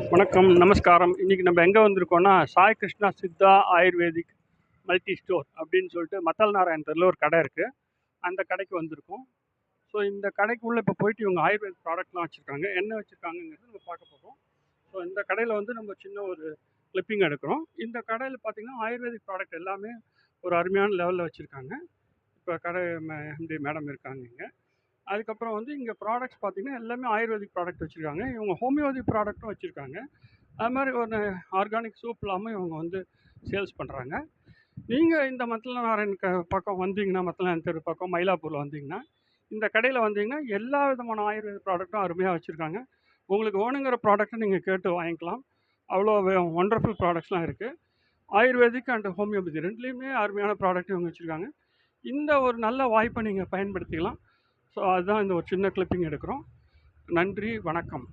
வணக்கம், நமஸ்காரம். இன்னைக்கு நம்ம எங்கே வந்திருக்கோம்னா, சாய் கிருஷ்ணா சித்தா ஆயுர்வேதிக் மல்டி ஸ்டோர் அப்படின்னு சொல்லிட்டு மத்தல் நாராயண் தெருல ஒரு கடை இருக்குது. அந்த கடைக்கு வந்திருக்கோம். ஸோ இந்த கடைக்குள்ளே இப்போ போயிட்டு இவங்க ஆயுர்வேத ப்ராடக்ட்லாம் வச்சுருக்காங்க. என்ன வச்சுருக்காங்கங்கிறது நம்ம பார்க்க போகிறோம். ஸோ இந்த கடையில் வந்து நம்ம சின்ன ஒரு கிளிப்பிங் எடுக்கிறோம். இந்த கடையில் பார்த்திங்கன்னா ஆயுர்வேதிக் ப்ராடக்ட் எல்லாமே ஒரு அருமையான லெவலில் வச்சுருக்காங்க. இப்போ கடை எம்டி மேடம் இருக்காங்க இங்கே. அதுக்கப்புறம் வந்து இங்கே ப்ராடக்ட்ஸ் பார்த்திங்கன்னா எல்லாமே ஆயுர்வேதிக் ப்ராடக்ட் வச்சுருக்காங்க. இவங்க ஹோமியோபதி ப்ராடக்ட்டும் வச்சுருக்காங்க. அது மாதிரி ஒரு ஆர்கானிக் சோப் இல்லாமல் இவங்க வந்து சேல்ஸ் பண்ணுறாங்க. நீங்கள் இந்த மத்தல நாராயண் பக்கம் வந்தீங்கன்னா, மத்தல தெரு பக்கம் மயிலாப்பூரில் வந்தீங்கன்னா, இந்த கடையில் வந்தீங்கன்னா எல்லா விதமான ஆயுர்வேத ப்ராடக்ட்டும் அருமையாக வச்சுருக்காங்க. உங்களுக்கு வேணுங்கிற ப்ராடக்ட்டை நீங்கள் கேட்டு வாங்கிக்கலாம். அவ்வளோ ஒண்டர்ஃபுல் ப்ராடக்ட்ஸ்லாம் இருக்குது. ஆயுர்வேதிக் அண்ட் ஹோமியோபதி ரெண்டுலேயுமே அருமையான ப்ராடக்ட் இவங்க வச்சுருக்காங்க. இந்த ஒரு நல்ல வாய்ப்பை நீங்கள் பயன்படுத்திக்கலாம். ஸோ அதுதான் இந்த ஒரு சின்ன கிளிப்பிங் எடுக்கிறோம். நன்றி, வணக்கம்.